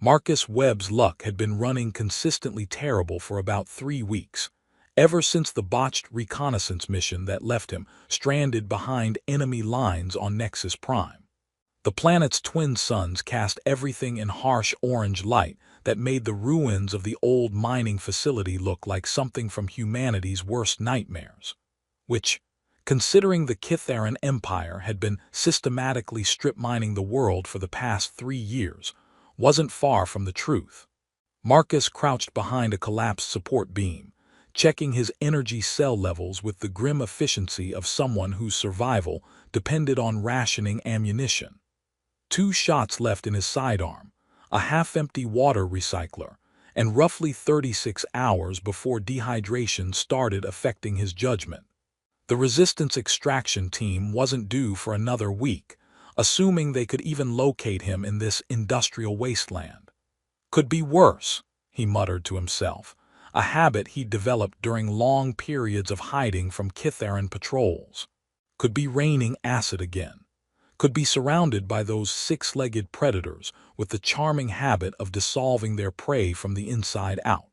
Marcus Webb's luck had been running consistently terrible for about 3 weeks, ever since the botched reconnaissance mission that left him stranded behind enemy lines on Nexus Prime. The planet's twin suns cast everything in harsh orange light that made the ruins of the old mining facility look like something from humanity's worst nightmares, which, considering the Kithaeron Empire had been systematically strip mining the world for the past 3 years, wasn't far from the truth. Marcus crouched behind a collapsed support beam, checking his energy cell levels with the grim efficiency of someone whose survival depended on rationing ammunition. 2 shots left in his sidearm, a half-empty water recycler, and roughly 36 hours before dehydration started affecting his judgment. The resistance extraction team wasn't due for another week, assuming they could even locate him in this industrial wasteland. Could be worse, he muttered to himself, a habit he'd developed during long periods of hiding from Kithaeron patrols. Could be raining acid again. Could be surrounded by those 6-legged predators with the charming habit of dissolving their prey from the inside out.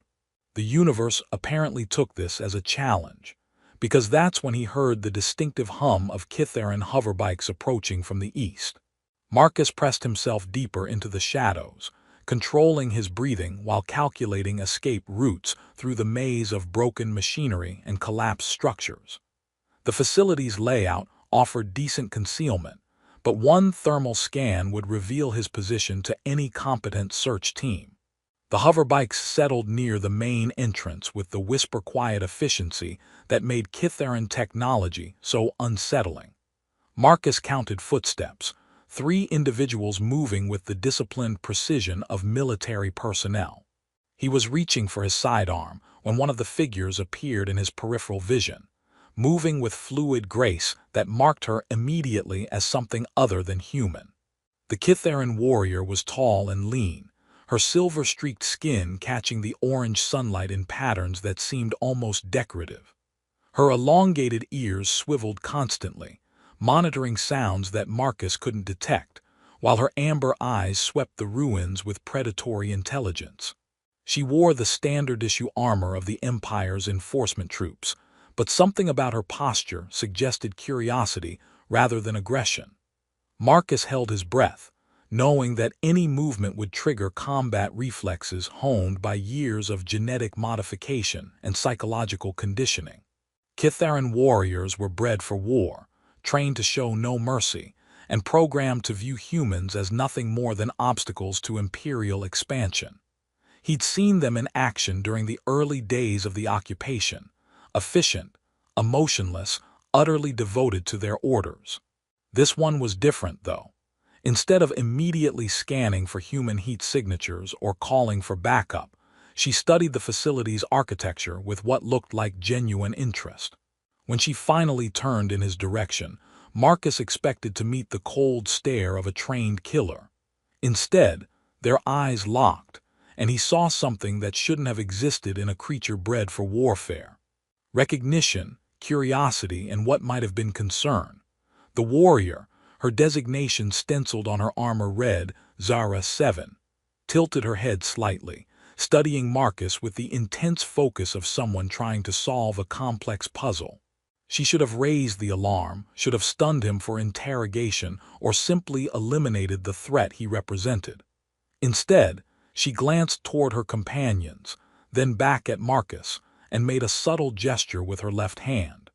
The universe apparently took this as a challenge, because that's when he heard the distinctive hum of Kithaeron hoverbikes approaching from the east. Marcus pressed himself deeper into the shadows, controlling his breathing while calculating escape routes through the maze of broken machinery and collapsed structures. The facility's layout offered decent concealment, but one thermal scan would reveal his position to any competent search team. The hoverbikes settled near the main entrance with the whisper-quiet efficiency that made Kithaeron technology so unsettling. Marcus counted footsteps, 3 individuals moving with the disciplined precision of military personnel. He was reaching for his sidearm when one of the figures appeared in his peripheral vision, moving with fluid grace that marked her immediately as something other than human. The Kithaeron warrior was tall and lean, her silver-streaked skin catching the orange sunlight in patterns that seemed almost decorative. Her elongated ears swiveled constantly, monitoring sounds that Marcus couldn't detect, while her amber eyes swept the ruins with predatory intelligence. She wore the standard-issue armor of the Empire's enforcement troops, but something about her posture suggested curiosity rather than aggression. Marcus held his breath, knowing that any movement would trigger combat reflexes honed by years of genetic modification and psychological conditioning. Kithaeron warriors were bred for war, trained to show no mercy, and programmed to view humans as nothing more than obstacles to imperial expansion. He'd seen them in action during the early days of the occupation, efficient, emotionless, utterly devoted to their orders. This one was different, though. Instead of immediately scanning for human heat signatures or calling for backup, she studied the facility's architecture with what looked like genuine interest. When she finally turned in his direction, Marcus expected to meet the cold stare of a trained killer. Instead, their eyes locked, and he saw something that shouldn't have existed in a creature bred for warfare. Recognition, curiosity, and what might have been concern. The warrior, her designation stenciled on her armor read Zara 7, tilted her head slightly, studying Marcus with the intense focus of someone trying to solve a complex puzzle. She should have raised the alarm, should have stunned him for interrogation, or simply eliminated the threat he represented. Instead, she glanced toward her companions, then back at Marcus, and made a subtle gesture with her left hand.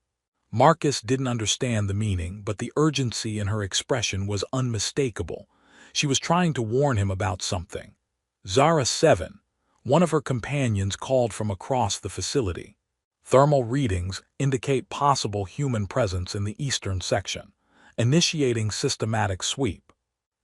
Marcus didn't understand the meaning, but the urgency in her expression was unmistakable. She was trying to warn him about something. Zara 7, one of her companions called from across the facility. Thermal readings indicate possible human presence in the eastern section, initiating systematic sweep.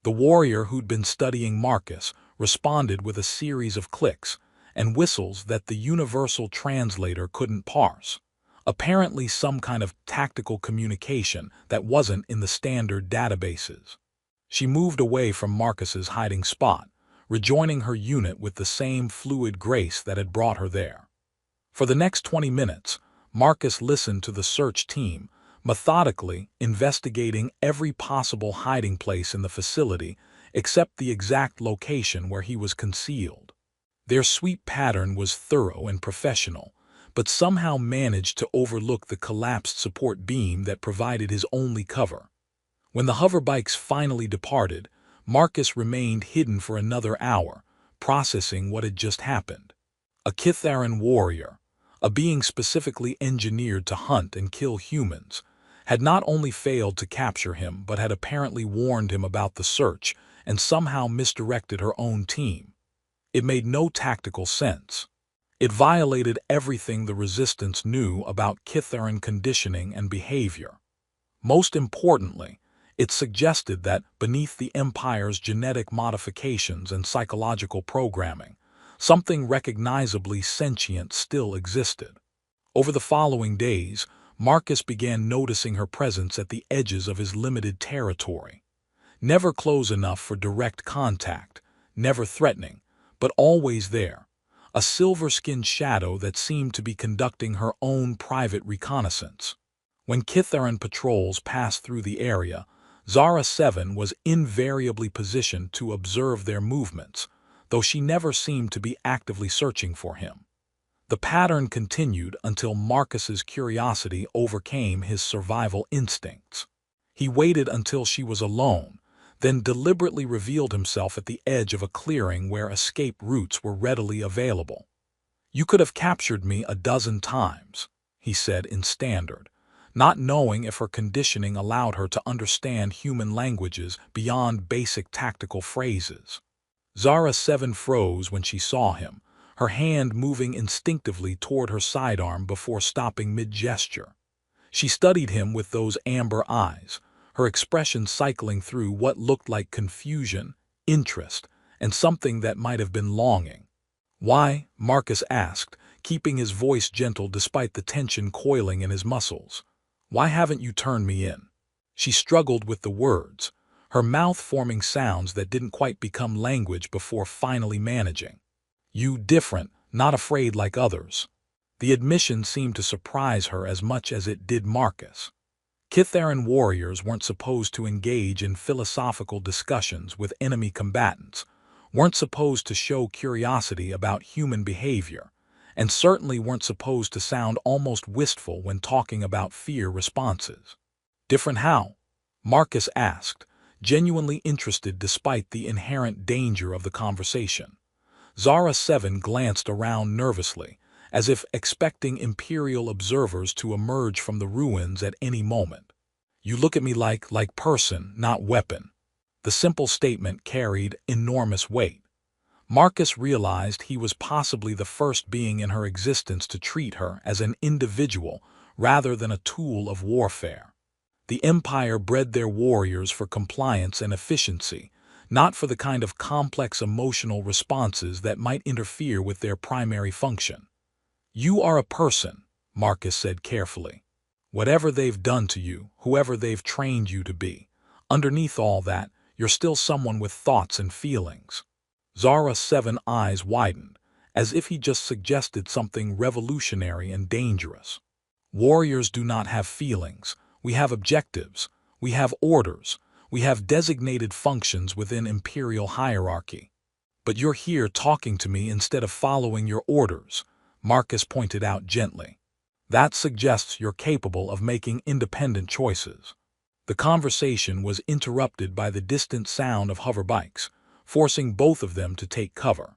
The warrior who'd been studying Marcus responded with a series of clicks and whistles that the universal translator couldn't parse. Apparently some kind of tactical communication that wasn't in the standard databases. She moved away from Marcus's hiding spot, rejoining her unit with the same fluid grace that had brought her there. For the next 20 minutes, Marcus listened to the search team, methodically investigating every possible hiding place in the facility except the exact location where he was concealed. Their sweep pattern was thorough and professional, but somehow managed to overlook the collapsed support beam that provided his only cover. When the hoverbikes finally departed, Marcus remained hidden for another hour, processing what had just happened. A Kitharan warrior, a being specifically engineered to hunt and kill humans, had not only failed to capture him but had apparently warned him about the search and somehow misdirected her own team. It made no tactical sense. It violated everything the Resistance knew about Kitharan conditioning and behavior. Most importantly, it suggested that beneath the Empire's genetic modifications and psychological programming, something recognizably sentient still existed. Over the following days, Marcus began noticing her presence at the edges of his limited territory. Never close enough for direct contact, never threatening, but always there, a silver-skinned shadow that seemed to be conducting her own private reconnaissance. When Kitharan patrols passed through the area, Zara 7 was invariably positioned to observe their movements, though she never seemed to be actively searching for him. The pattern continued until Marcus's curiosity overcame his survival instincts. He waited until she was alone, then deliberately revealed himself at the edge of a clearing where escape routes were readily available. "You could have captured me a dozen times," he said in Standard, not knowing if her conditioning allowed her to understand human languages beyond basic tactical phrases. Zara 7 froze when she saw him, her hand moving instinctively toward her sidearm before stopping mid-gesture. She studied him with those amber eyes, her expression cycling through what looked like confusion, interest, and something that might have been longing. "Why?" Marcus asked, keeping his voice gentle despite the tension coiling in his muscles. "Why haven't you turned me in?" She struggled with the words, her mouth forming sounds that didn't quite become language before finally managing. "You different, not afraid like others." The admission seemed to surprise her as much as it did Marcus. Kitharan warriors weren't supposed to engage in philosophical discussions with enemy combatants, weren't supposed to show curiosity about human behavior, and certainly weren't supposed to sound almost wistful when talking about fear responses. "Different how?" Marcus asked, genuinely interested despite the inherent danger of the conversation. Zara 7 glanced around nervously, as if expecting Imperial observers to emerge from the ruins at any moment. "You look at me like person, not weapon." The simple statement carried enormous weight. Marcus realized he was possibly the first being in her existence to treat her as an individual rather than a tool of warfare. The Empire bred their warriors for compliance and efficiency, not for the kind of complex emotional responses that might interfere with their primary function. "You are a person," Marcus said carefully. "Whatever they've done to you, whoever they've trained you to be, underneath all that, you're still someone with thoughts and feelings." Zara 7 eyes widened, as if he just suggested something revolutionary and dangerous. "Warriors do not have feelings. We have objectives. We have orders. We have designated functions within Imperial hierarchy. But you're here talking to me instead of following your orders," Marcus pointed out gently. "That suggests you're capable of making independent choices." The conversation was interrupted by the distant sound of hoverbikes, forcing both of them to take cover.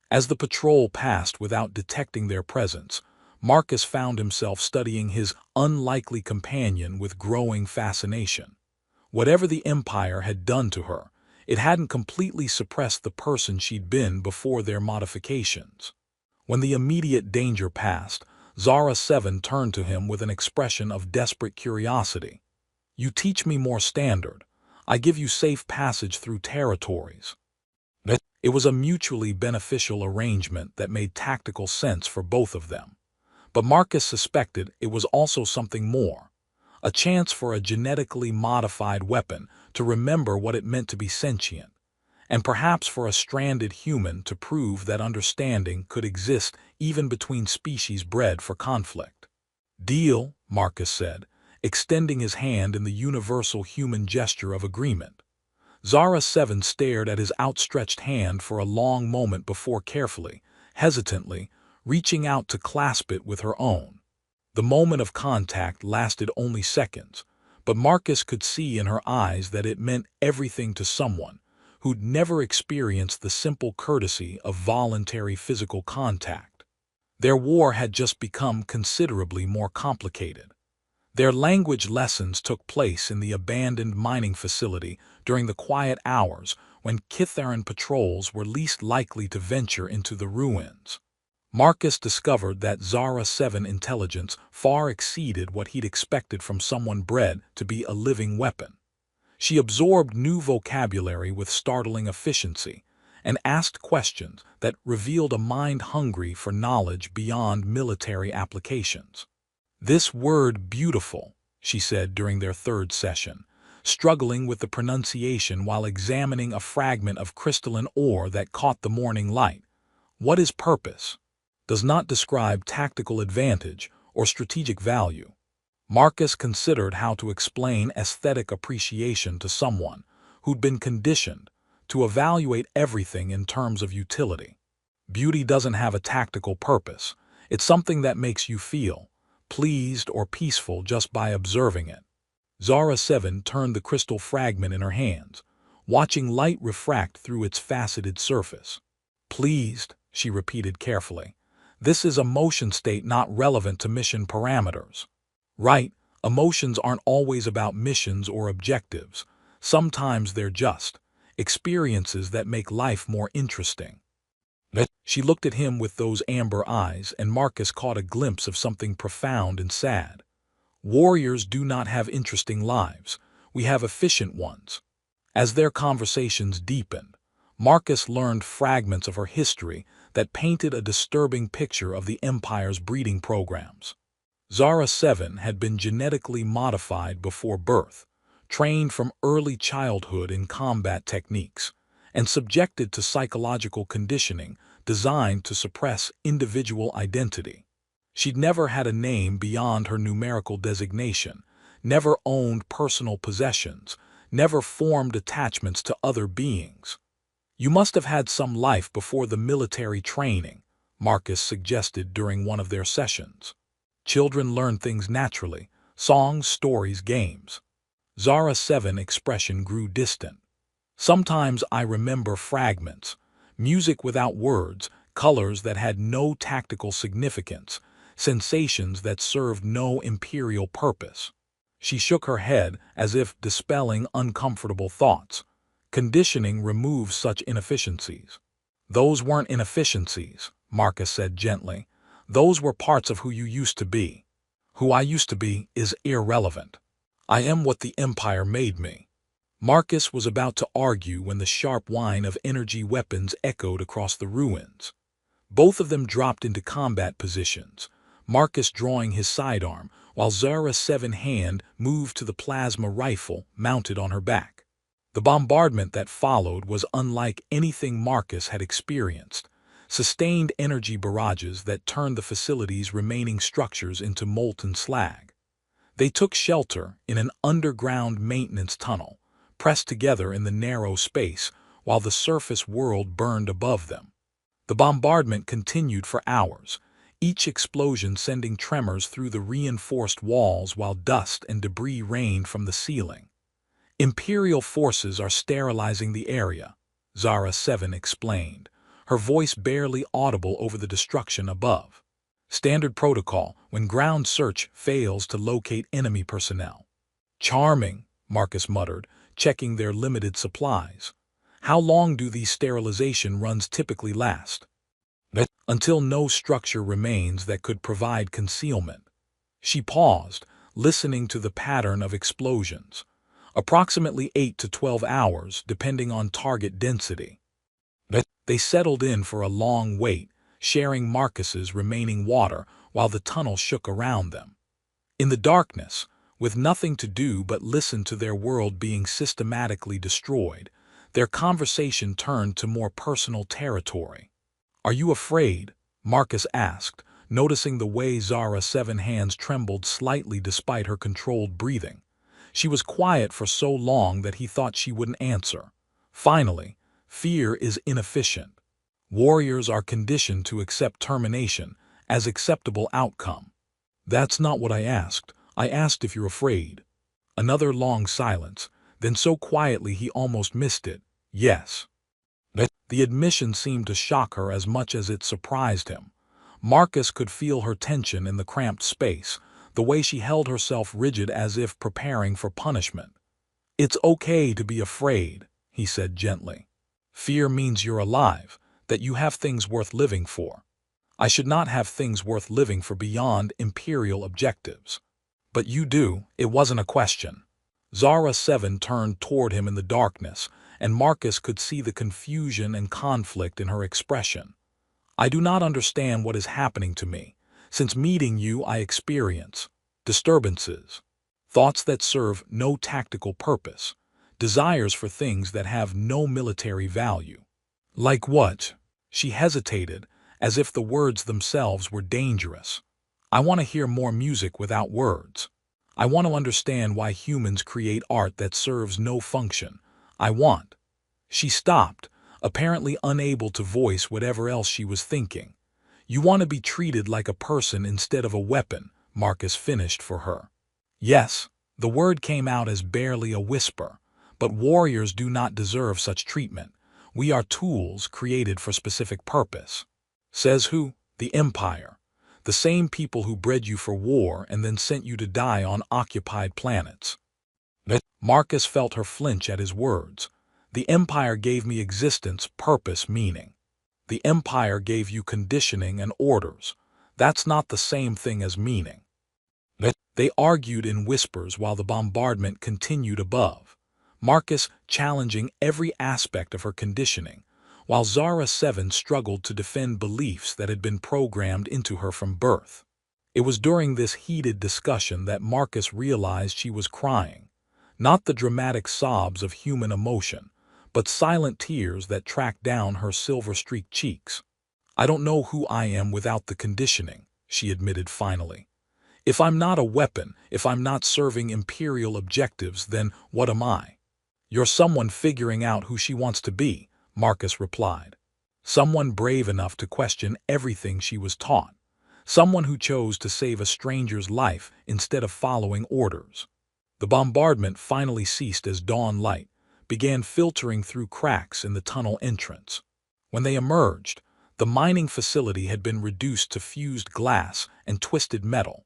As the patrol passed without detecting their presence, Marcus found himself studying his unlikely companion with growing fascination. Whatever the Empire had done to her, it hadn't completely suppressed the person she'd been before their modifications. When the immediate danger passed, Zara 7 turned to him with an expression of desperate curiosity. "You teach me more Standard. I give you safe passage through territories." It was a mutually beneficial arrangement that made tactical sense for both of them. But Marcus suspected it was also something more. A chance for a genetically modified weapon to remember what it meant to be sentient, and perhaps for a stranded human to prove that understanding could exist even between species bred for conflict. "Deal," Marcus said, extending his hand in the universal human gesture of agreement. Zara 7 stared at his outstretched hand for a long moment before carefully, hesitantly, reaching out to clasp it with her own. The moment of contact lasted only seconds, but Marcus could see in her eyes that it meant everything to someone who'd never experienced the simple courtesy of voluntary physical contact. Their war had just become considerably more complicated. Their language lessons took place in the abandoned mining facility during the quiet hours when Kitharan patrols were least likely to venture into the ruins. Marcus discovered that Zara 7 intelligence far exceeded what he'd expected from someone bred to be a living weapon. She absorbed new vocabulary with startling efficiency and asked questions that revealed a mind hungry for knowledge beyond military applications. "This word beautiful," she said during their third session, struggling with the pronunciation while examining a fragment of crystalline ore that caught the morning light. "What is purpose? Does not describe tactical advantage or strategic value." Marcus considered how to explain aesthetic appreciation to someone who'd been conditioned to evaluate everything in terms of utility. Beauty doesn't have a tactical purpose. It's something that makes you feel pleased or peaceful just by observing it. Zara 7 turned the crystal fragment in her hands, watching light refract through its faceted surface. "Pleased," she repeated carefully. "This is a motion state not relevant to mission parameters." "Right, emotions aren't always about missions or objectives. Sometimes they're just experiences that make life more interesting." She looked at him with those amber eyes, and Marcus caught a glimpse of something profound and sad. "Warriors do not have interesting lives. We have efficient ones." As their conversations deepened, Marcus learned fragments of her history that painted a disturbing picture of the Empire's breeding programs. Zara 7 had been genetically modified before birth, trained from early childhood in combat techniques, and subjected to psychological conditioning designed to suppress individual identity. She'd never had a name beyond her numerical designation, never owned personal possessions, never formed attachments to other beings. "You must have had some life before the military training," Marcus suggested during one of their sessions. "Children learn things naturally: songs, stories, games." Zara 7 expression grew distant. "Sometimes I remember fragments, music without words, colors that had no tactical significance, sensations that served no imperial purpose." She shook her head as if dispelling uncomfortable thoughts. "Conditioning removes such inefficiencies." "Those weren't inefficiencies," Marcus said gently. "Those were parts of who you used to be." "Who I used to be is irrelevant. I am what the Empire made me." Marcus was about to argue when the sharp whine of energy weapons echoed across the ruins. Both of them dropped into combat positions, Marcus drawing his sidearm, while Zara's 7 hand moved to the plasma rifle mounted on her back. The bombardment that followed was unlike anything Marcus had experienced, sustained energy barrages that turned the facility's remaining structures into molten slag. They took shelter in an underground maintenance tunnel, pressed together in the narrow space while the surface world burned above them. The bombardment continued for hours, each explosion sending tremors through the reinforced walls while dust and debris rained from the ceiling. "Imperial forces are sterilizing the area," Zara 7 explained, her voice barely audible over the destruction above. "Standard protocol when ground search fails to locate enemy personnel." "Charming," Marcus muttered, checking their limited supplies. "How long do these sterilization runs typically last?" "Until no structure remains that could provide concealment." She paused, listening to the pattern of explosions. "Approximately 8 to 12 hours, depending on target density." They settled in for a long wait, sharing Marcus's remaining water while the tunnel shook around them. In the darkness, with nothing to do but listen to their world being systematically destroyed, their conversation turned to more personal territory. "Are you afraid?" Marcus asked, noticing the way Zara's 7 hands trembled slightly despite her controlled breathing. She was quiet for so long that he thought she wouldn't answer. Finally, fear is inefficient. Warriors are conditioned to accept termination as acceptable outcome. That's not what I asked. I asked if you're afraid. Another long silence, then so quietly he almost missed it. Yes. The admission seemed to shock her as much as it surprised him. Marcus could feel her tension in the cramped space, the way she held herself rigid as if preparing for punishment. "It's okay to be afraid," he said gently. "Fear means you're alive, that you have things worth living for. I should not have things worth living for beyond imperial objectives. But you do." It wasn't a question. Zara 7 turned toward him in the darkness, and Marcus could see the confusion and conflict in her expression. "I do not understand what is happening to me. Since meeting you, I experience disturbances, thoughts that serve no tactical purpose, desires for things that have no military value." "Like what?" She hesitated, as if the words themselves were dangerous. "I want to hear more music without words. I want to understand why humans create art that serves no function. I want—" She stopped, apparently unable to voice whatever else she was thinking. "You want to be treated like a person instead of a weapon," Marcus finished for her. "Yes." The word came out as barely a whisper. "But warriors do not deserve such treatment. We are tools created for specific purpose." "Says who?" "The Empire. The same people who bred you for war and then sent you to die on occupied planets." Marcus felt her flinch at his words. "The Empire gave me existence, purpose, meaning. The Empire gave you conditioning and orders. That's not the same thing as meaning." They argued in whispers while the bombardment continued above, Marcus challenging every aspect of her conditioning, while Zara 7 struggled to defend beliefs that had been programmed into her from birth. It was during this heated discussion that Marcus realized she was crying, not the dramatic sobs of human emotion, but silent tears that tracked down her silver-streaked cheeks. "I don't know who I am without the conditioning," she admitted finally. "If I'm not a weapon, if I'm not serving imperial objectives, then what am I?" "You're someone figuring out who she wants to be," Marcus replied. "Someone brave enough to question everything she was taught. Someone who chose to save a stranger's life instead of following orders." The bombardment finally ceased as dawn light began filtering through cracks in the tunnel entrance. When they emerged, the mining facility had been reduced to fused glass and twisted metal,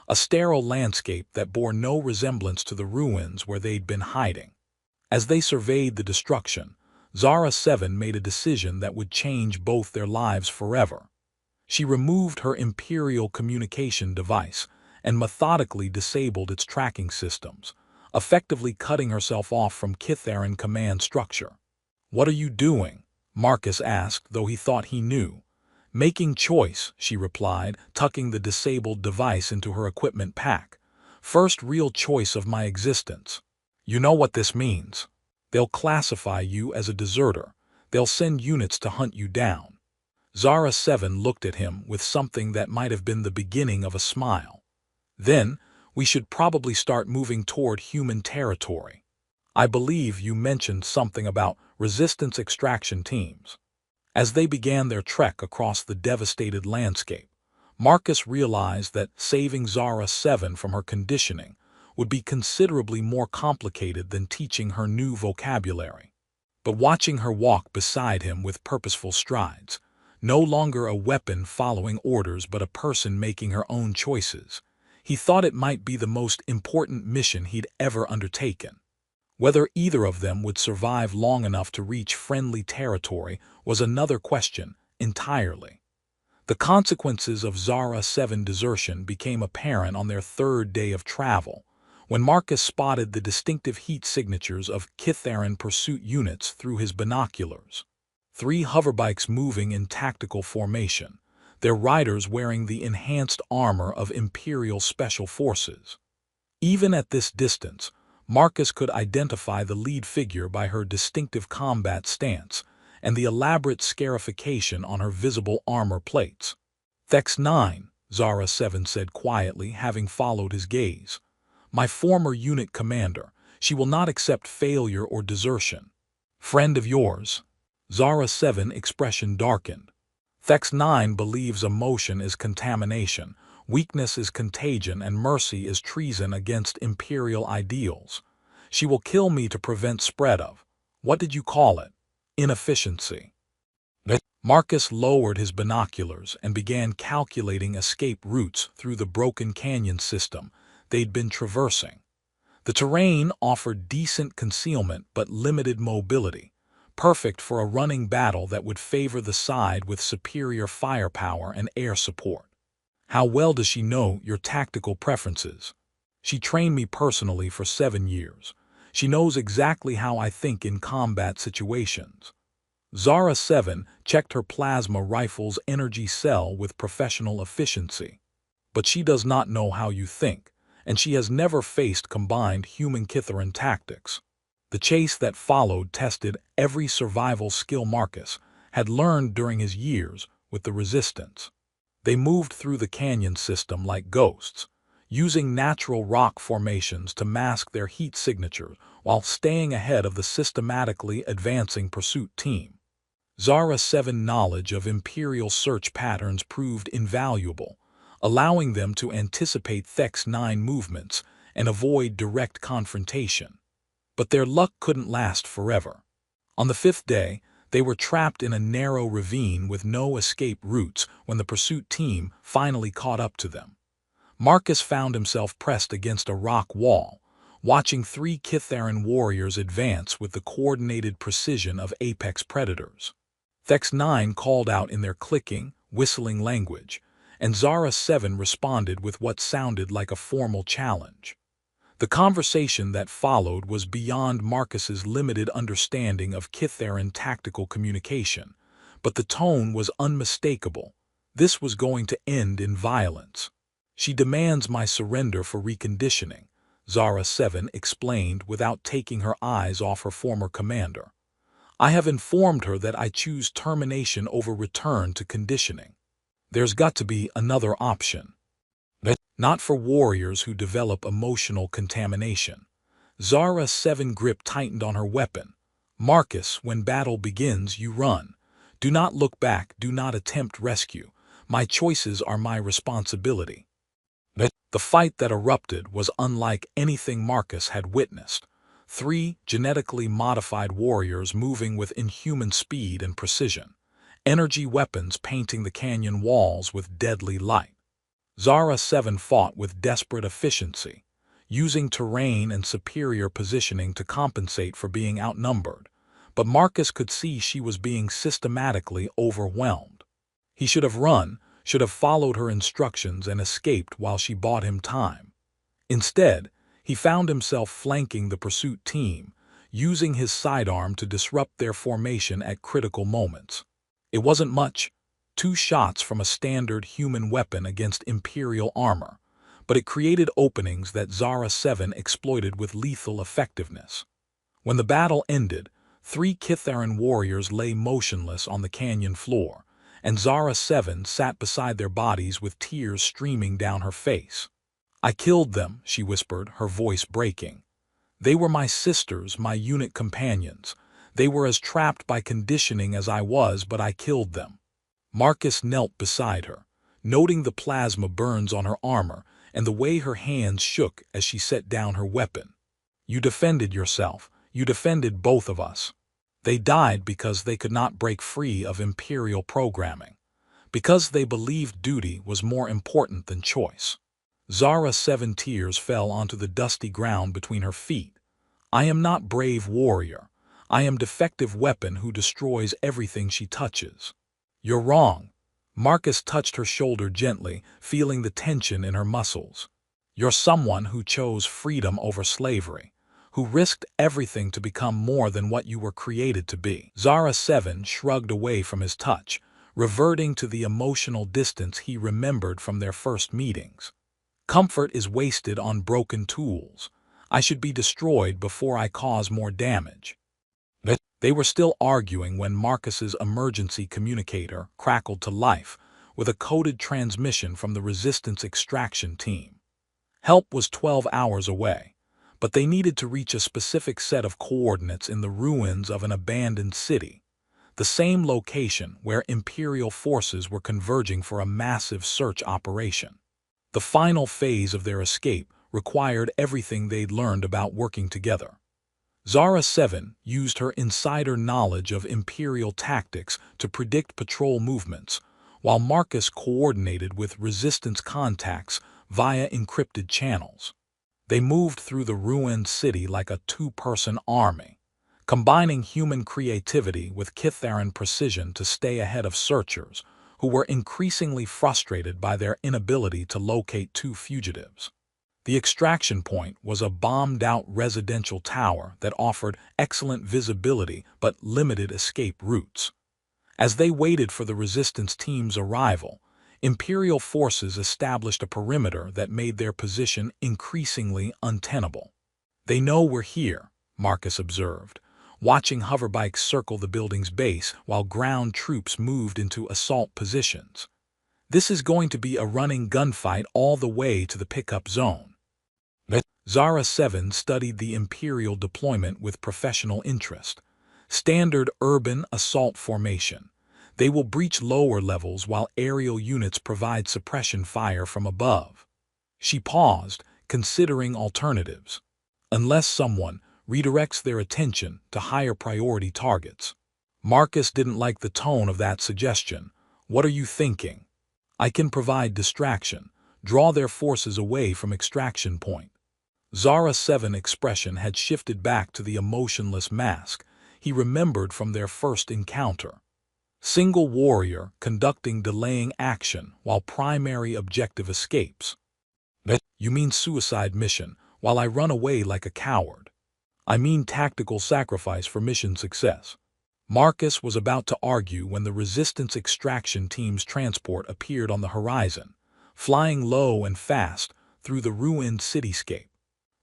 a sterile landscape that bore no resemblance to the ruins where they'd been hiding. As they surveyed the destruction, Zara 7 made a decision that would change both their lives forever. She removed her Imperial communication device and methodically disabled its tracking systems, effectively cutting herself off from Kitharan command structure. "What are you doing?" Marcus asked, though he thought he knew. "Making choice," she replied, tucking the disabled device into her equipment pack. "First real choice of my existence. You know what this means. They'll classify you as a deserter. They'll send units to hunt you down." Zara 7 looked at him with something that might have been the beginning of a smile. "Then, we should probably start moving toward human territory. I believe you mentioned something about resistance extraction teams." As they began their trek across the devastated landscape, Marcus realized that saving Zara 7 from her conditioning would be considerably more complicated than teaching her new vocabulary. But watching her walk beside him with purposeful strides, no longer a weapon following orders but a person making her own choices, he thought it might be the most important mission he'd ever undertaken. Whether either of them would survive long enough to reach friendly territory was another question entirely. The consequences of Zara 7 desertion became apparent on their third day of travel, when Marcus spotted the distinctive heat signatures of Kitharan pursuit units through his binoculars. 3 hoverbikes moving in tactical formation, their riders wearing the enhanced armor of Imperial Special Forces. Even at this distance, Marcus could identify the lead figure by her distinctive combat stance and the elaborate scarification on her visible armor plates. "Thex 9, Zara 7 said quietly, having followed his gaze. My former unit commander. She will not accept failure or desertion. Friend of yours. Zara 7 expression darkened. Thex 9 believes emotion is contamination, weakness is contagion, and mercy is treason against imperial ideals. She will kill me to prevent spread of, what did you call it? Inefficiency. Marcus lowered his binoculars and began calculating escape routes through the broken canyon system they'd been traversing. The terrain offered decent concealment but limited mobility, perfect for a running battle that would favor the side with superior firepower and air support. How well does she know your tactical preferences? She trained me personally for 7 years. She knows exactly how I think in combat situations. Zara 7 checked her plasma rifle's energy cell with professional efficiency. But she does not know how you think, and she has never faced combined human-Kitharan tactics. The chase that followed tested every survival skill Marcus had learned during his years with the Resistance. They moved through the canyon system like ghosts, using natural rock formations to mask their heat signatures while staying ahead of the systematically advancing pursuit team. Zara 7 knowledge of Imperial search patterns proved invaluable, allowing them to anticipate Thex 9 movements and avoid direct confrontation. But their luck couldn't last forever. On the 5th day, they were trapped in a narrow ravine with no escape routes when the pursuit team finally caught up to them. Marcus found himself pressed against a rock wall, watching 3 Kitharan warriors advance with the coordinated precision of apex predators. Thex 9 called out in their clicking, whistling language, and Zara 7 responded with what sounded like a formal challenge. The conversation that followed was beyond Marcus's limited understanding of Kitharan tactical communication, but the tone was unmistakable. This was going to end in violence. She demands my surrender for reconditioning, Zara 7 explained without taking her eyes off her former commander. I have informed her that I choose termination over return to conditioning. There's got to be another option. Not for warriors who develop emotional contamination. Zara 7 grip tightened on her weapon. Marcus, when battle begins, you run. Do not look back, do not attempt rescue. My choices are my responsibility. The fight that erupted was unlike anything Marcus had witnessed. 3 genetically modified warriors moving with inhuman speed and precision. Energy weapons painting the canyon walls with deadly light. Zara 7 fought with desperate efficiency, using terrain and superior positioning to compensate for being outnumbered, but Marcus could see she was being systematically overwhelmed. He should have run, should have followed her instructions and escaped while she bought him time. Instead, he found himself flanking the pursuit team, using his sidearm to disrupt their formation at critical moments. It wasn't much, 2 shots from a standard human weapon against Imperial armor, but it created openings that Zara 7 exploited with lethal effectiveness. When the battle ended, 3 Kitharan warriors lay motionless on the canyon floor, and Zara 7 sat beside their bodies with tears streaming down her face. I killed them, she whispered, her voice breaking. They were my sisters, my unit companions. They were as trapped by conditioning as I was, but I killed them. Marcus knelt beside her, noting the plasma burns on her armor and the way her hands shook as she set down her weapon. You defended yourself. You defended both of us. They died because they could not break free of Imperial programming, because they believed duty was more important than choice. Zara 7 tears fell onto the dusty ground between her feet. I am not brave warrior. I am defective weapon who destroys everything she touches. You're wrong. Marcus touched her shoulder gently, feeling the tension in her muscles. You're someone who chose freedom over slavery, who risked everything to become more than what you were created to be. Zara 7 shrugged away from his touch, reverting to the emotional distance he remembered from their first meetings. Comfort is wasted on broken tools. I should be destroyed before I cause more damage. They were still arguing when Marcus's emergency communicator crackled to life with a coded transmission from the Resistance extraction team. Help was 12 hours away, but they needed to reach a specific set of coordinates in the ruins of an abandoned city, the same location where Imperial forces were converging for a massive search operation. The final phase of their escape required everything they'd learned about working together. Zara 7 used her insider knowledge of Imperial tactics to predict patrol movements, while Marcus coordinated with Resistance contacts via encrypted channels. They moved through the ruined city like a two-person army, combining human creativity with Kitharan precision to stay ahead of searchers, who were increasingly frustrated by their inability to locate two fugitives. The extraction point was a bombed-out residential tower that offered excellent visibility but limited escape routes. As they waited for the resistance team's arrival, Imperial forces established a perimeter that made their position increasingly untenable. "They know we're here," Marcus observed, watching hoverbikes circle the building's base while ground troops moved into assault positions. "This is going to be a running gunfight all the way to the pickup zone." Zara 7 studied the Imperial deployment with professional interest. Standard urban assault formation. They will breach lower levels while aerial units provide suppression fire from above. She paused, considering alternatives. Unless someone redirects their attention to higher priority targets. Marcus didn't like the tone of that suggestion. "What are you thinking?" "I can provide distraction, draw their forces away from extraction point." Zara 7's expression had shifted back to the emotionless mask he remembered from their first encounter. Single warrior conducting delaying action while primary objective escapes. "You mean suicide mission, while I run away like a coward." "I mean tactical sacrifice for mission success." Marcus was about to argue when the Resistance extraction team's transport appeared on the horizon, flying low and fast through the ruined cityscape.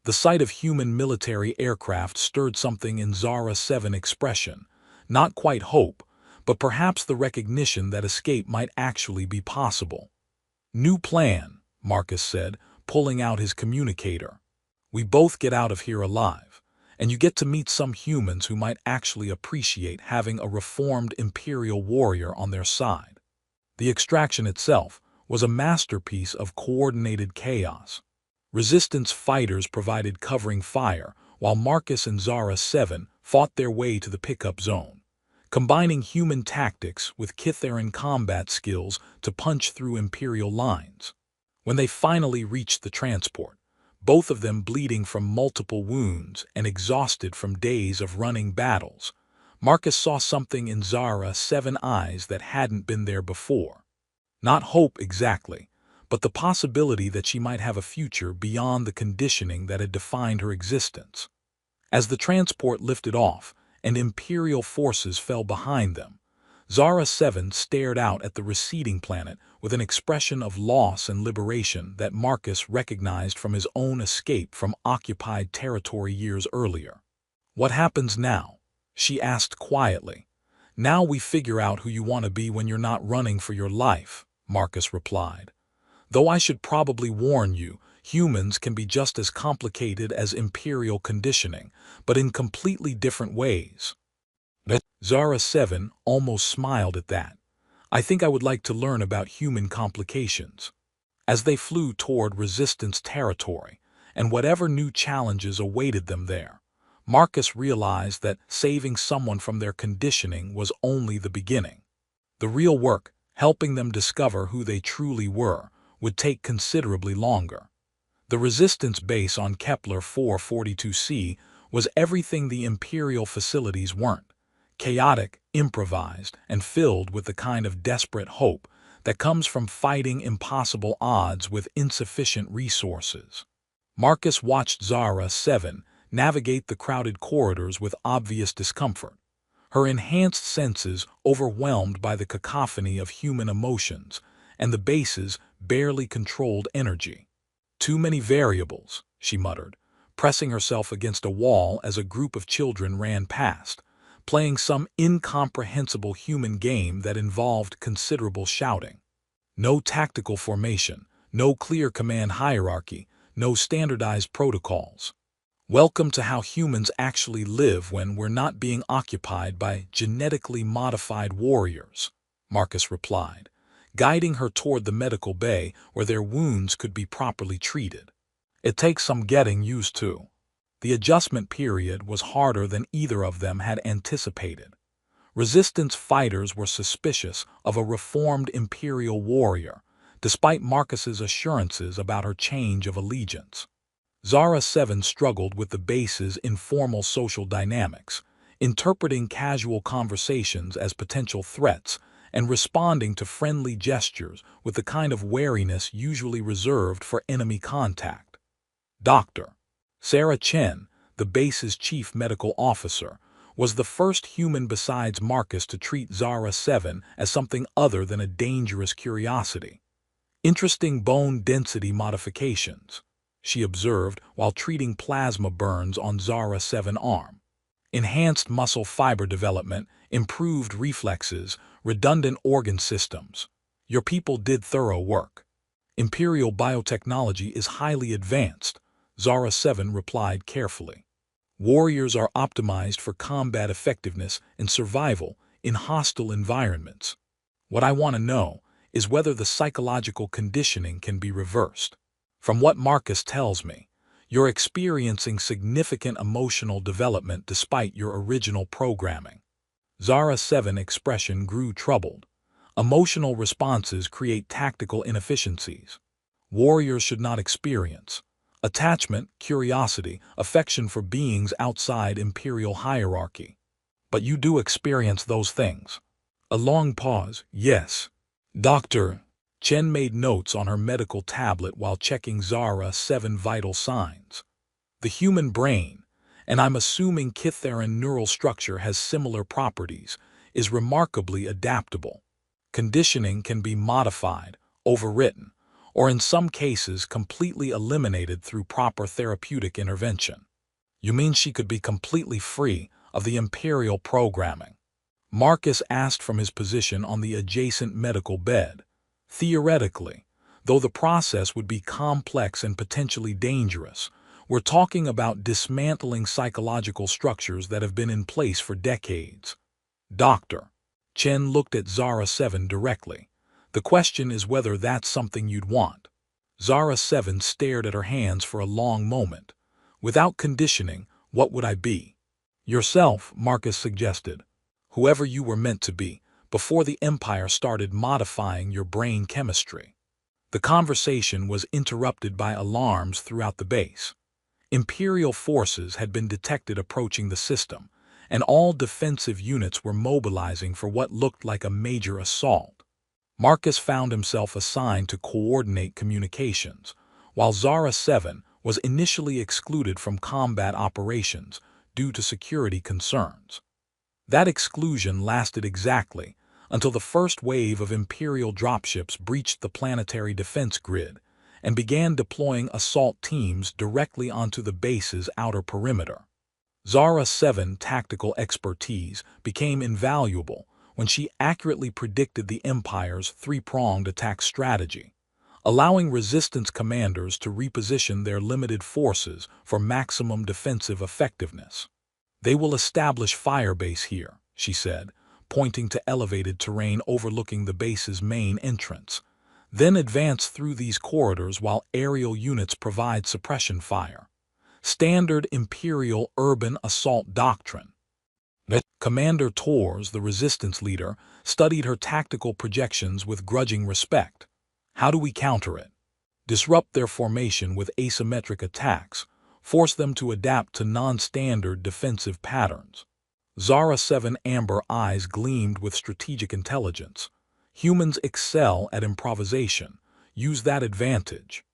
The sight of human military aircraft stirred something in Zara 7's expression, not quite hope, but perhaps the recognition that escape might actually be possible. "New plan," Marcus said, pulling out his communicator. "We both get out of here alive, and you get to meet some humans who might actually appreciate having a reformed Imperial warrior on their side." The extraction itself was a masterpiece of coordinated chaos. Resistance fighters provided covering fire, while Marcus and Zara 7 fought their way to the pickup zone, combining human tactics with Kitharan combat skills to punch through Imperial lines. When they finally reached the transport, both of them bleeding from multiple wounds and exhausted from days of running battles, Marcus saw something in Zara 7's eyes that hadn't been there before. Not hope exactly, but the possibility that she might have a future beyond the conditioning that had defined her existence. As the transport lifted off and Imperial forces fell behind them, Zara 7 stared out at the receding planet with an expression of loss and liberation that Marcus recognized from his own escape from occupied territory years earlier. "What happens now?" she asked quietly. "Now we figure out who you want to be when you're not running for your life," Marcus replied. "Though I should probably warn you, humans can be just as complicated as Imperial conditioning, but in completely different ways." Zara 7 almost smiled at that. "I think I would like to learn about human complications." As they flew toward Resistance territory, and whatever new challenges awaited them there, Marcus realized that saving someone from their conditioning was only the beginning. The real work, helping them discover who they truly were, would take considerably longer. The Resistance base on Kepler 442c was everything the Imperial facilities weren't: chaotic, improvised, and filled with the kind of desperate hope that comes from fighting impossible odds with insufficient resources. Marcus watched Zara 7 navigate the crowded corridors with obvious discomfort, her enhanced senses overwhelmed by the cacophony of human emotions and the base's barely controlled energy. "Too many variables," she muttered, pressing herself against a wall as a group of children ran past, playing some incomprehensible human game that involved considerable shouting. No tactical formation, no clear command hierarchy, no standardized protocols. Welcome to how humans actually live when we're not being occupied by genetically modified warriors, Marcus replied, guiding her toward the medical bay where their wounds could be properly treated. It takes some getting used to. The adjustment period was harder than either of them had anticipated. Resistance fighters were suspicious of a reformed Imperial warrior, despite Marcus's assurances about her change of allegiance. Zara 7 struggled with the base's informal social dynamics, interpreting casual conversations as potential threats and responding to friendly gestures with the kind of wariness usually reserved for enemy contact. Dr. Sarah Chen, the base's chief medical officer, was the first human besides Marcus to treat Zara 7 as something other than a dangerous curiosity. Interesting bone density modifications, she observed while treating plasma burns on Zara 7's arm. Enhanced muscle fiber development, improved reflexes, redundant organ systems. Your people did thorough work. Imperial biotechnology is highly advanced, Zara 7 replied carefully. Warriors are optimized for combat effectiveness and survival in hostile environments. What I want to know is whether the psychological conditioning can be reversed. From what Marcus tells me, you're experiencing significant emotional development despite your original programming. Zara 7's expression grew troubled. Emotional responses create tactical inefficiencies. Warriors should not experience attachment, curiosity, affection for beings outside Imperial hierarchy. But you do experience those things. A long pause. Yes. Dr. Chen made notes on her medical tablet while checking Zara 7 vital signs. The human brain, and I'm assuming Kitharan neural structure has similar properties, is remarkably adaptable. Conditioning can be modified, overwritten, or in some cases completely eliminated through proper therapeutic intervention. You mean she could be completely free of the Imperial programming? Marcus asked from his position on the adjacent medical bed. Theoretically, though the process would be complex and potentially dangerous, we're talking about dismantling psychological structures that have been in place for decades. Dr. Chen looked at Zara 7 directly. The question is whether that's something you'd want. Zara 7 stared at her hands for a long moment. Without conditioning, what would I be? Yourself, Marcus suggested. Whoever you were meant to be, before the Empire started modifying your brain chemistry. The conversation was interrupted by alarms throughout the base. Imperial forces had been detected approaching the system, and all defensive units were mobilizing for what looked like a major assault. Marcus found himself assigned to coordinate communications, while Zara 7 was initially excluded from combat operations due to security concerns. That exclusion lasted exactly until the first wave of Imperial dropships breached the planetary defense grid and began deploying assault teams directly onto the base's outer perimeter. Zara 7's tactical expertise became invaluable when she accurately predicted the Empire's three-pronged attack strategy, allowing resistance commanders to reposition their limited forces for maximum defensive effectiveness. They will establish firebase here, she said, pointing to elevated terrain overlooking the base's main entrance, then advance through these corridors while aerial units provide suppression fire. Standard Imperial urban assault doctrine. Commander Tors, the resistance leader, studied her tactical projections with grudging respect. How do we counter it? Disrupt their formation with asymmetric attacks, force them to adapt to non-standard defensive patterns. Zara 7 amber eyes gleamed with strategic intelligence. Humans excel at improvisation. Use that advantage.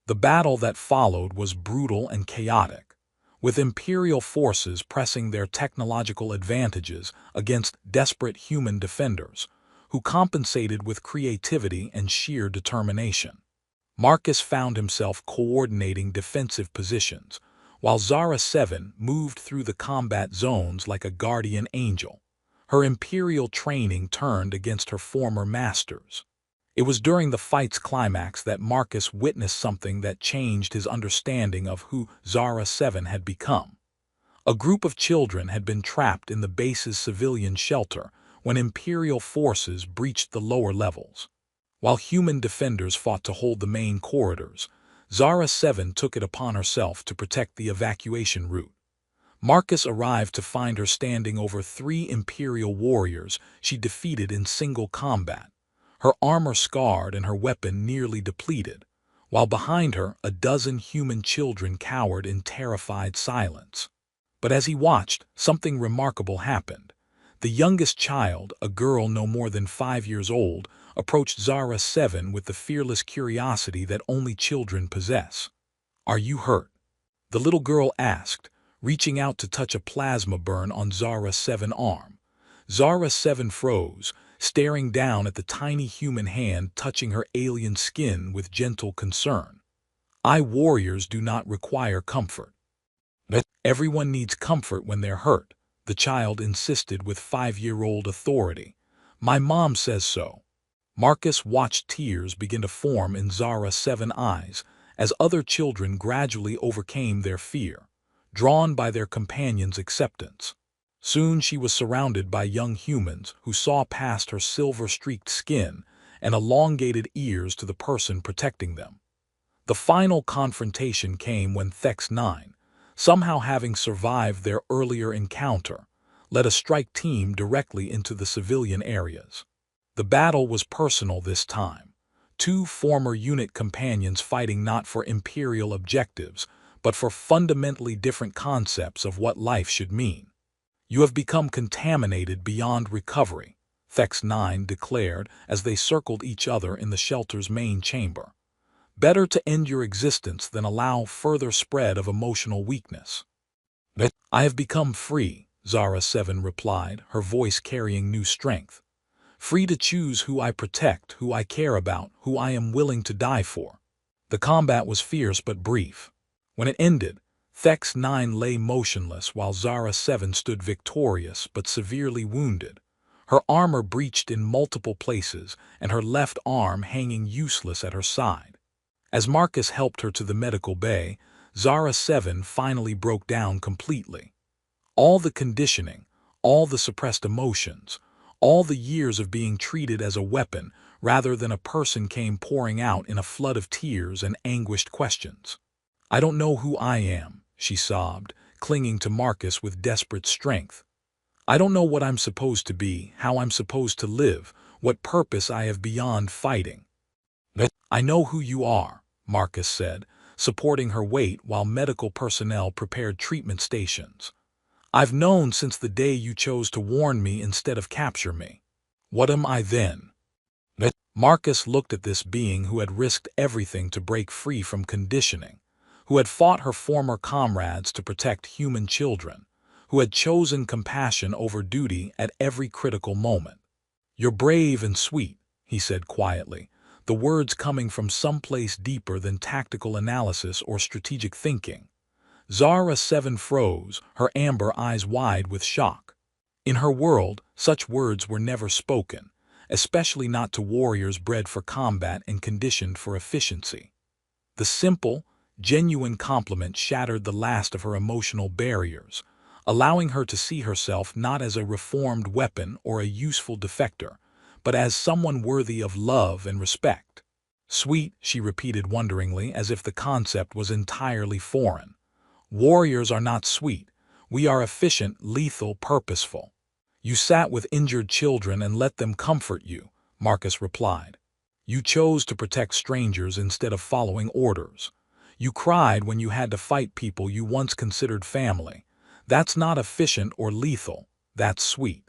The battle that followed was brutal and chaotic, with Imperial forces pressing their technological advantages against desperate human defenders, who compensated with creativity and sheer determination. Marcus found himself coordinating defensive positions, while Zara 7 moved through the combat zones like a guardian angel. Her Imperial training turned against her former masters. It was during the fight's climax that Marcus witnessed something that changed his understanding of who Zara 7 had become. A group of children had been trapped in the base's civilian shelter when Imperial forces breached the lower levels. While human defenders fought to hold the main corridors, Zara 7 took it upon herself to protect the evacuation route. Marcus arrived to find her standing over 3 Imperial warriors she defeated in single combat, her armor scarred and her weapon nearly depleted, while behind her a dozen human children cowered in terrified silence. But as he watched, something remarkable happened. The youngest child, a girl no more than 5 years old, approached Zara 7 with the fearless curiosity that only children possess. "Are you hurt?" the little girl asked, reaching out to touch a plasma burn on Zara 7's arm. Zara 7 froze, staring down at the tiny human hand touching her alien skin with gentle concern. "Warriors do not require comfort." "But everyone needs comfort when they're hurt," the child insisted with 5-year-old authority. "My mom says so." Marcus watched tears begin to form in Zara 7's eyes as other children gradually overcame their fear, drawn by their companion's acceptance. Soon she was surrounded by young humans who saw past her silver-streaked skin and elongated ears to the person protecting them. The final confrontation came when Thex 9, somehow having survived their earlier encounter, led a strike team directly into the civilian areas. The battle was personal this time, 2 former unit companions fighting not for Imperial objectives, but for fundamentally different concepts of what life should mean. "You have become contaminated beyond recovery," Thex 9 declared as they circled each other in the shelter's main chamber. "Better to end your existence than allow further spread of emotional weakness." "But I have become free," Zara 7 replied, her voice carrying new strength. "Free to choose who I protect, who I care about, who I am willing to die for." The combat was fierce but brief. When it ended, Thex 9 lay motionless while Zara 7 stood victorious but severely wounded, her armor breached in multiple places and her left arm hanging useless at her side. As Marcus helped her to the medical bay, Zara 7 finally broke down completely. All the conditioning, all the suppressed emotions, all the years of being treated as a weapon rather than a person came pouring out in a flood of tears and anguished questions. "I don't know who I am," she sobbed, clinging to Marcus with desperate strength. "I don't know what I'm supposed to be, how I'm supposed to live, what purpose I have beyond fighting." "But I know who you are," Marcus said, supporting her weight while medical personnel prepared treatment stations. "I've known since the day you chose to warn me instead of capture me. What am I then?" But Marcus looked at this being who had risked everything to break free from conditioning, who had fought her former comrades to protect human children, who had chosen compassion over duty at every critical moment. "You're brave and sweet," he said quietly, the words coming from someplace deeper than tactical analysis or strategic thinking. Zara 7 froze, her amber eyes wide with shock. In her world, such words were never spoken, especially not to warriors bred for combat and conditioned for efficiency. The simple, genuine compliment shattered the last of her emotional barriers, allowing her to see herself not as a reformed weapon or a useful defector, but as someone worthy of love and respect. "Sweet," she repeated wonderingly, as if the concept was entirely foreign. "Warriors are not sweet. We are efficient, lethal, purposeful." "You sat with injured children and let them comfort you," Marcus replied. "You chose to protect strangers instead of following orders. You cried when you had to fight people you once considered family. That's not efficient or lethal, that's sweet."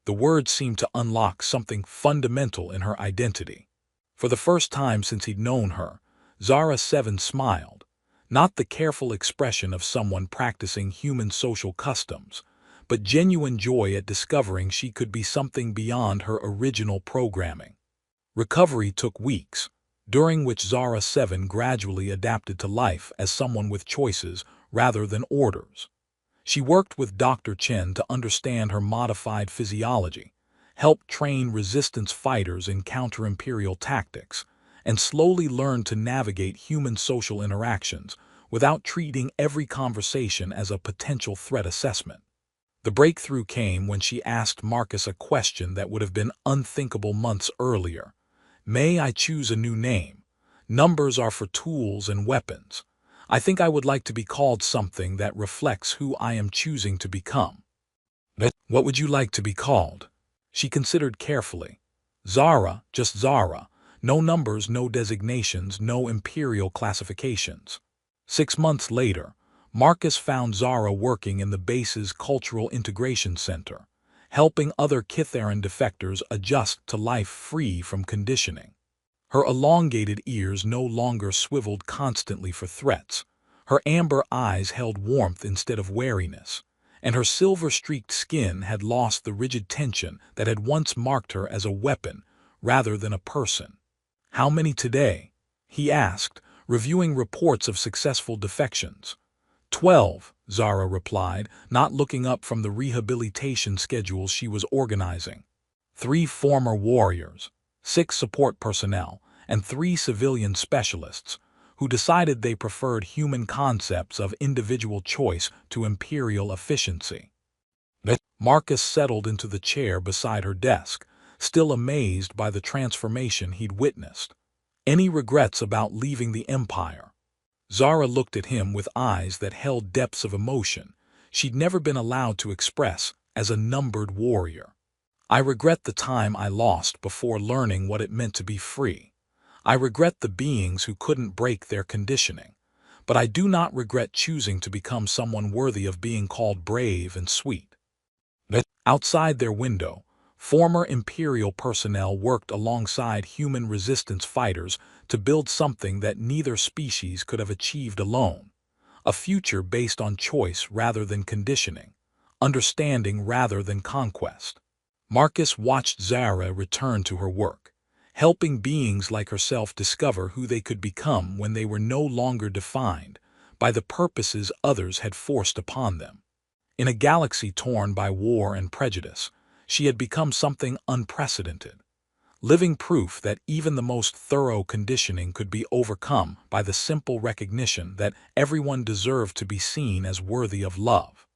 The words seemed to unlock something fundamental in her identity. For the first time since he'd known her, Zara 7 smiled, not the careful expression of someone practicing human social customs, but genuine joy at discovering she could be something beyond her original programming. Recovery took weeks, during which Zara 7 gradually adapted to life as someone with choices rather than orders. She worked with Dr. Chen to understand her modified physiology, helped train resistance fighters in counter-imperial tactics, and slowly learned to navigate human social interactions without treating every conversation as a potential threat assessment. The breakthrough came when she asked Marcus a question that would have been unthinkable months earlier. "May I choose a new name? Numbers are for tools and weapons. I think I would like to be called something that reflects who I am choosing to become." "What would you like to be called?" She considered carefully. "Zara, just Zara. No numbers, no designations, no imperial classifications." 6 months later, Marcus found Zara working in the base's Cultural Integration Center, helping other Kithaeron defectors adjust to life free from conditioning. Her elongated ears no longer swiveled constantly for threats, her amber eyes held warmth instead of wariness, and her silver-streaked skin had lost the rigid tension that had once marked her as a weapon rather than a person. "How many today?" he asked, reviewing reports of successful defections. 12, Zara replied, not looking up from the rehabilitation schedules she was organizing. 3 former warriors, 6 support personnel, and 3 civilian specialists, who decided they preferred human concepts of individual choice to imperial efficiency. Marcus settled into the chair beside her desk, still amazed by the transformation he'd witnessed. "Any regrets about leaving the Empire?" Zara looked at him with eyes that held depths of emotion she'd never been allowed to express as a numbered warrior. "I regret the time I lost before learning what it meant to be free. I regret the beings who couldn't break their conditioning. But I do not regret choosing to become someone worthy of being called brave and sweet." Outside their window, former Imperial personnel worked alongside human resistance fighters to build something that neither species could have achieved alone. A future based on choice rather than conditioning, understanding rather than conquest. Marcus watched Zara return to her work, helping beings like herself discover who they could become when they were no longer defined by the purposes others had forced upon them. In a galaxy torn by war and prejudice, she had become something unprecedented, living proof that even the most thorough conditioning could be overcome by the simple recognition that everyone deserved to be seen as worthy of love.